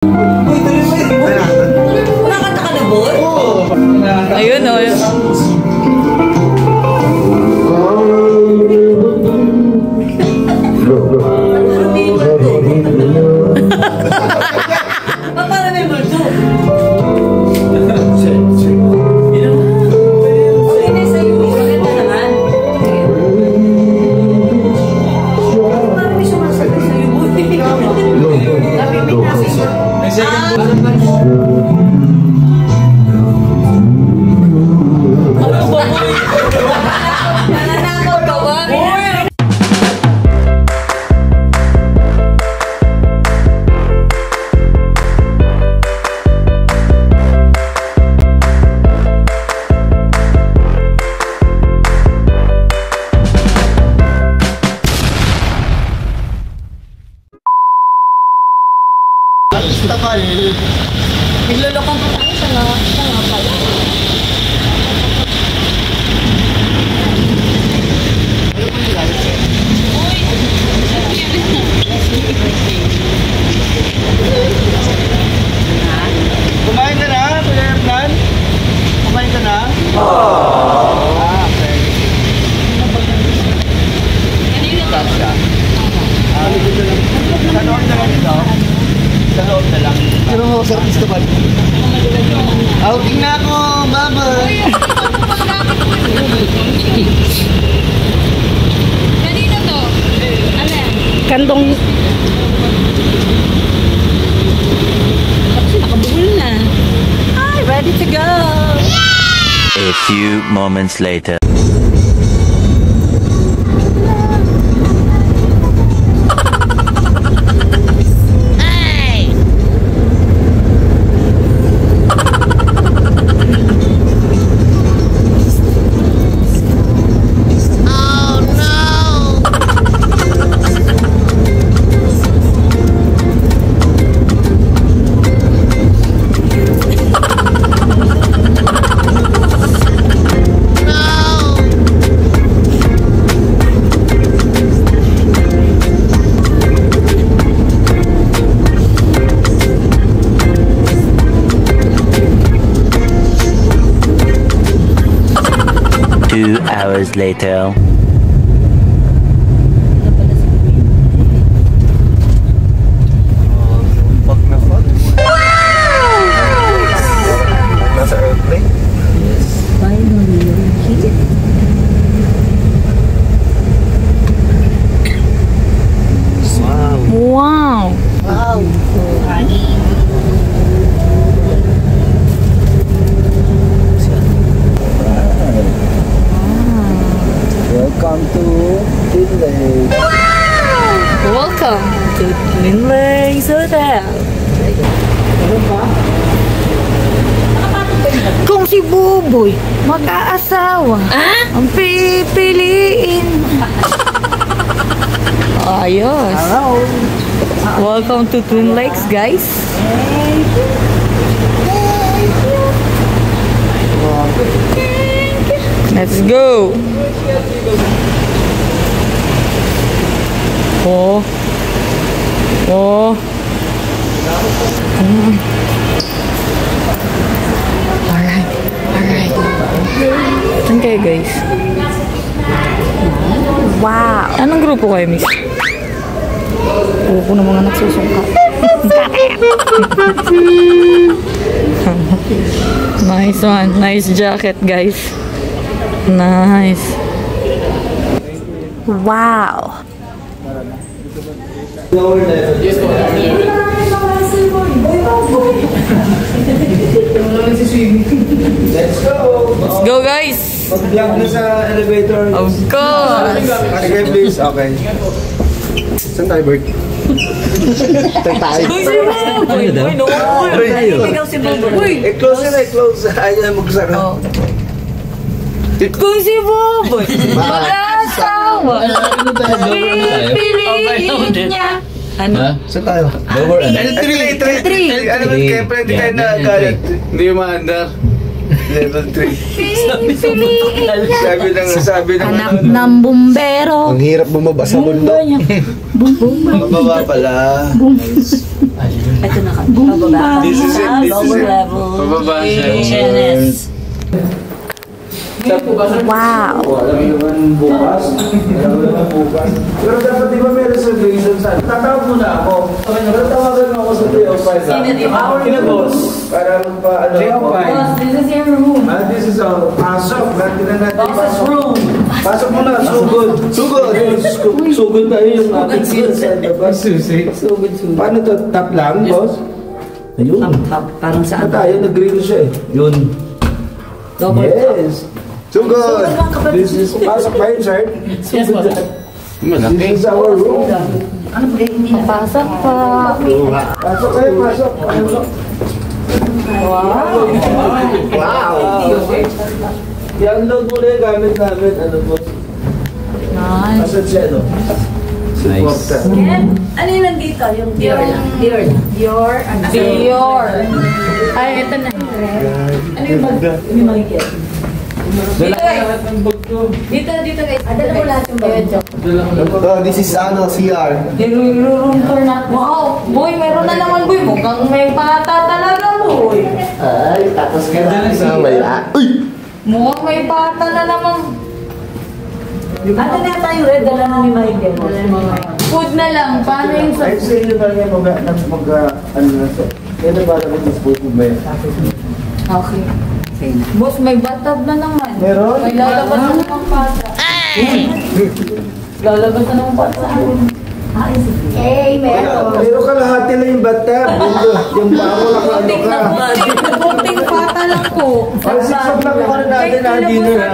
Nakakanta ka na, boy? Oo. Ayun, o. Paano may multo? Naglulokong pa tayo sa nga pala. Kumain ka na, Kuya Hernan? Kumain ka na? Okay. Sa loob na lang ito? Sa loob na lang. Pero service ka ba? Outing na ako! Bye-bye! Kanino to? Ano yan? Kandong. Kasi nakabugol na. Hi, ready to go! A few moments later. Hours later. Pag na fog. Nasa airplane? Finally, you're here. Wow. Wow. Welcome to Twin Lakes. Welcome to Twin Lakes Hotel. Kung si Buboy mag-aasawa, ang pipiliin. Ayos. Hello. Welcome to Twin Lakes, guys. Let's go. Oh. Oh. Alright. Alright. Saan kayo, guys? Wow. Anong grupo kayo, miss? Grupo ng mga nagsusungka. Nice one. Nice jacket, guys. Nice. Wow. Let's go! Let's go, guys. Mag-vlog na sa elevator. Of course. Okay, please. Okay. Saan tayo, Bert? Saan tayo? Uy, si Boboy. Uy, no. Ikaw si Buboy. Uy. Close na, close. Ayaw na magsara. Kung si Boboy mag-asawa, pipiliin niya. Ano? Saan tayo? Lower and Three. Ano ba, kaya pwede tayo na galit. Hindi yung maandar. Level 3. Sabi ng Anak ng bumbero. ang hirap bumaba sa bundok. Mababa pala. Ito na kami. Pababa. This is it, this is Lower it. level. Pababa siya. Yes. Wow. Alam naman bukas. Pero dapat di ba may reservation sa... Tatawag muna ako. Pero tawagan mo ako sa 305. Boss. Para pa ano. 305. This is your room. This is our pasok. Natin na natin Boss's pasok. room. Pasok mo na. Sugod. Sugod. Sugod tayo yung ating sa labas. Sugod. Paano to? Tap lang, boss? Ayun. Parang saan? Tayo, nag-green siya eh. Yun. Double top. Yes. Sugod. This is pasok pa yun, sir. Yes, boss. This is our room. Ano ba hindi na? Pasok po. Pasok kayo, pasok. Pasok. Wow! I-unload mo na yung gamit namin. Ano po? Nice. Asan siya, no? Nice. Ano yung nandito? Yung Dior. Dior. Dior. Ay, ito na. Ano yung bag? Yung makikita. Dito guys. Dala mo lahat yung bag. This is CR. Room tour na. Wow! Boy, meron na naman boy. Mukhang may pata talaga boy. Ay, tapos ka na sa maya. Uy! Mukhang may pata na naman. Ano na tayo red? Dala na ni Michael. Food na lang. Paano yung sa... Ay, sa inyo ba niya ano na siya? Kaya ba naman yung spoon mo ba yan? Okay. Boss, may bathtub na naman. Meron? May lalabas na naman pata. Lalabas na naman pata. Hey, meron. Meron ka lahat na yung bathtub. Yung pao lang ano ka. Bunting pata lang po. Ay, 6 o'clock ko na natin na dinner ha.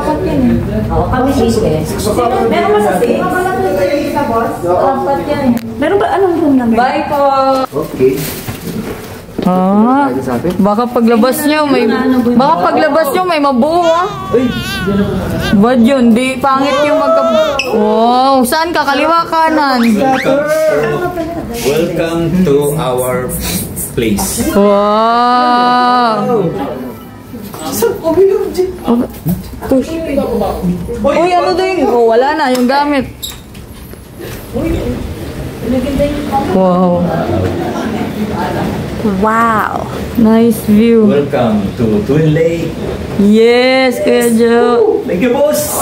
Apat yan eh. Oo, kami siswe. Meron ba sa safe? Apat yan eh. Meron ba? Anong room number? Bye po. Okay. Ah, baka paglabas nyo may mabuo ah. Bad yun, di pangit yung Wow, saan ka? Kaliwa kanan. Welcome to our place. Wow. Uy, ano din? Oh, wala na yung gamit. Wow. Wow. Nice view. Welcome to Twin Lake. Yes, Kuya Joe. Thank you, boss.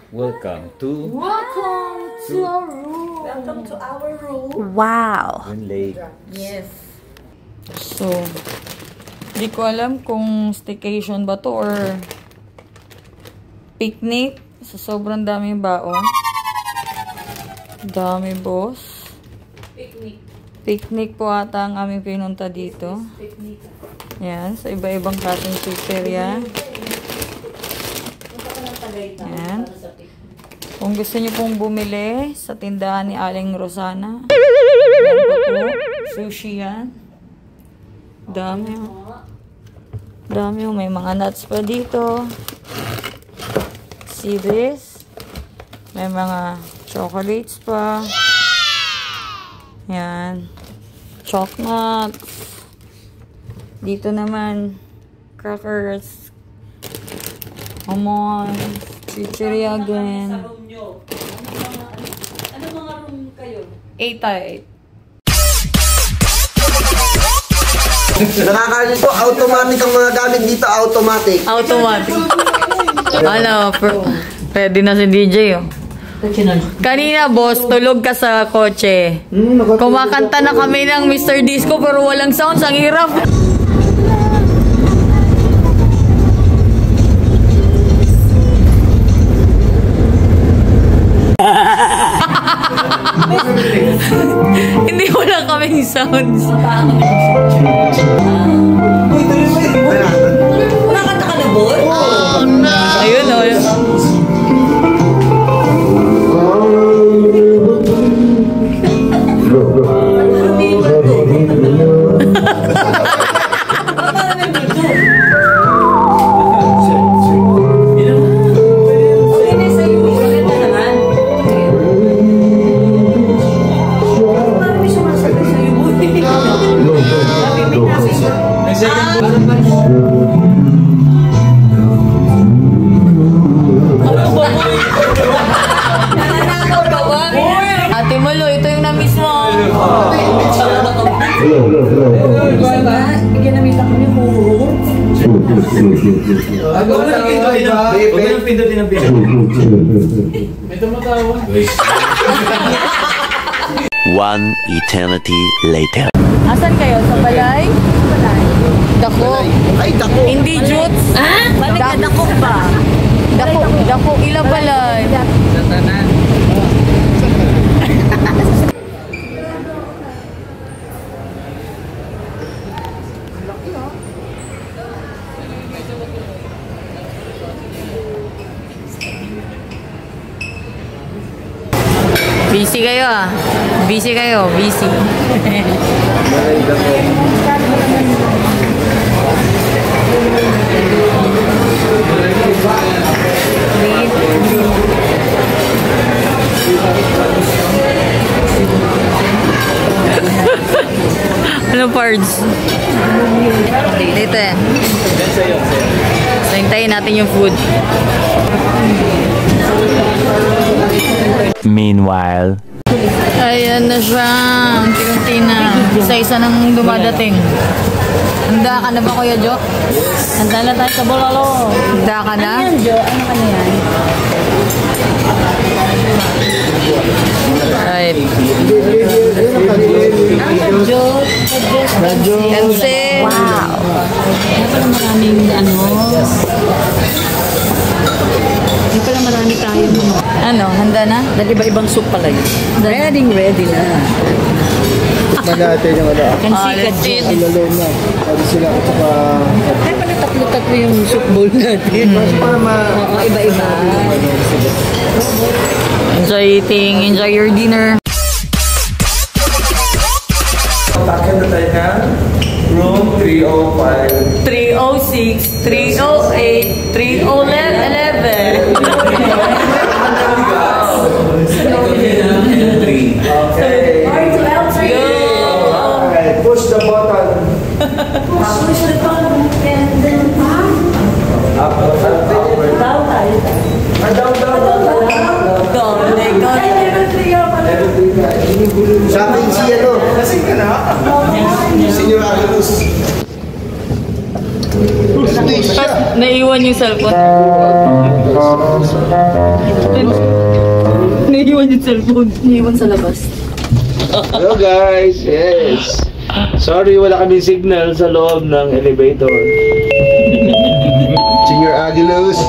Welcome to Welcome to our room. Wow. Twin Lake. Yes. So, di ko alam kung staycation ba to or picnic. So, sobrang daming baon. Dami, boss. Picnic po ata ang aming pinunta dito. Yan, sa iba-ibang klaseng pizzeria. Yan. Kung gusto nyo pong bumili sa tindahan ni Aling Rosana, yan pa po. Sushi yan. Dami. Dami. May mga nuts pa dito. See this? May mga chocolates pa. Yan. Choc nuts. Dito naman, crackers. Hamon. Chicheria again. Ano mga room kayo? 8 Nakakalit po, automatic ang mga gamit dito, automatic. Automatic. Ano, pwede na si DJ oh. Kanina boss, tulog ka sa kotse. Kumakanta na kami ng Mr. Disco pero walang sounds, ang hirap. Hindi wala kaming sounds. Nakakanta ka na, boy? Ayun oh. Ate Malo, ito yung na-miss mo. Bigyan namin ako niyo po. One eternity later. Asan kayo? Sa balay? Dako. Ay, dako. Hindi jutes? Dako ba? Dako ila balay. Busy kayo ah. Busy kayo. Busy. Ano parts? Dito eh. So, hintayin natin yung food. Meanwhile. Ayan na siya. Unti-unti na. Isa-isa nang dumadating. Handa ka na ba, Kuya Jo? Handa na tayo sa bolalo. Handa ka na? Ano yan, Jo? Ano ka na yan? Right. Jo. Kasi, wow. Kaya pala maraming ano. Kaya pala marami tayo. Ano, handa na? Dahil iba-ibang soup pala yun. Ready na. Manate yung ano. Let's eat. Ilalom na. Sabi sila at saka... Kaya pala tatlo-tatlo yung soup bowl natin. Para Oo, iba-iba. Enjoy eating. Enjoy your dinner. Takyan na tayo na room 305. 306, 308, 311. Okay. Alright, push the button. Push the button and then Up, down tayo. Sa akin si ano? Kasi ka na? Senior Agulus. Naiwan yung cellphone. Naiwan yung cellphone. Iniwan sa labas. Hello guys, yes. Sorry, wala kami signal sa loob ng elevator. Senior Agulus.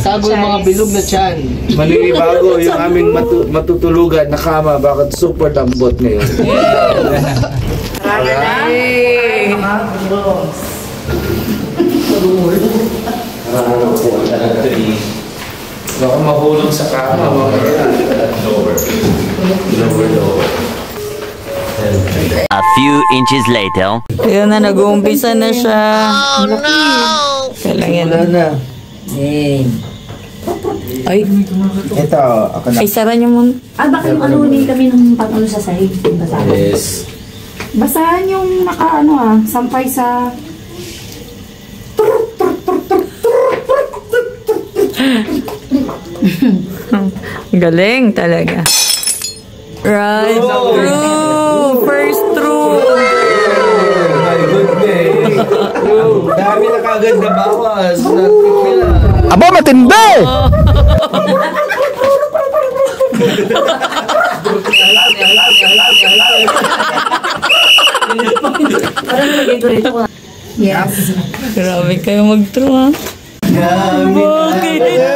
Tago yung mga bilog na tiyan. Maninibago yung aming matutulugan na kama. Bakit super lambot ngayon? Hey! Baka mahulog sa kama. Lower. A few inches later. Ayun na, nag-uumpisa na siya. Oh no! Kailangan Wala na. Ay, Ito, ako na. ay sara niyo muna. Baka yung ano ni kami ng pang-ano sa sahig. Yes. Basahan yung sampay sa... Galing talaga. Right. True. First true. My goodness. Dami na kagad na bawas. Aba, matindi! Yes. Grabe kayo mag-true, ha? Bakit ito?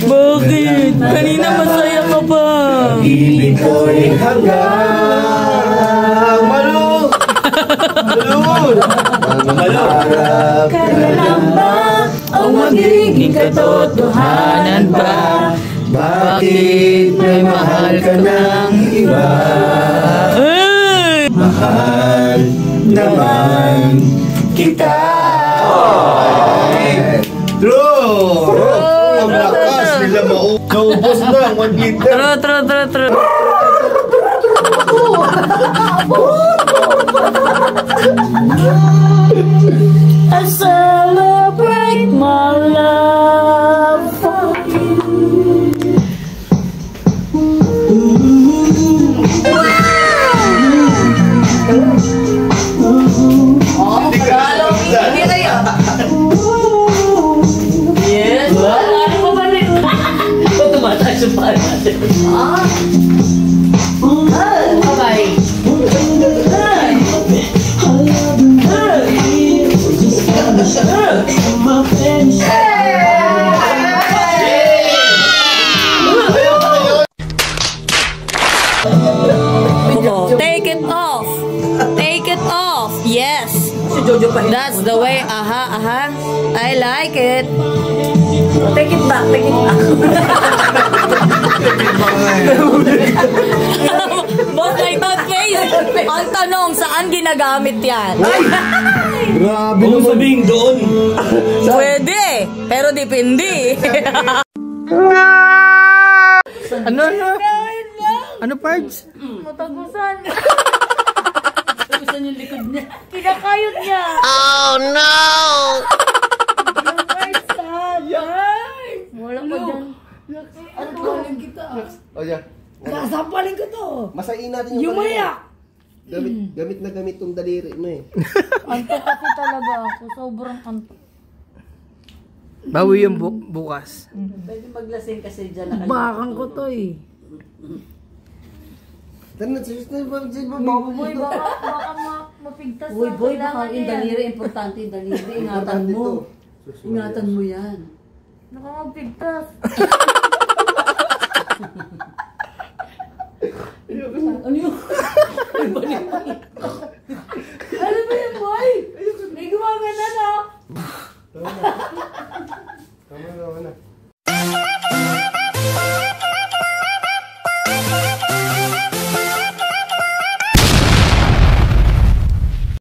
Bakit? Kanina masaya ka pa. Ibig ko'y hanggang malo. Kaya lang ba ang magiging katotohanan ba? Bakit may mahal ka ng iba? Mahal naman kita. True! Ang lakas nila naubos na 1 liter. True. Yes. Si Jojo pa rin. That's the way. Aha, aha. I like it. Take it back, take it back. Boss, may toothpaste. Ang tanong, saan ginagamit yan? Grabe Huwag mo sabihin doon. Pwede, pero depende. Ano? Ano, Pards? Matagusan. Gusto yung likod niya. Kinakayot niya. Oh no! Wala pa dyan. Sasampalin kita. O yan. Sasampalin ko to. Masain natin yung Yumaya! Gamit na gamit tong daliri mo eh. Antok kasi talaga ako. Sobrang antok. Bawi yung bukas. Pwede maglasing kasi dyan. Bakang ko to eh. Boy, baka mapigtas Uy, na. boy, Kailangan baka yung niya yan. daliri, importante yung daliri. Ingatan mo. Ingatan mo yan. Baka mapigtas. Ano yun? Ano ba yan, boy? May gumagana na.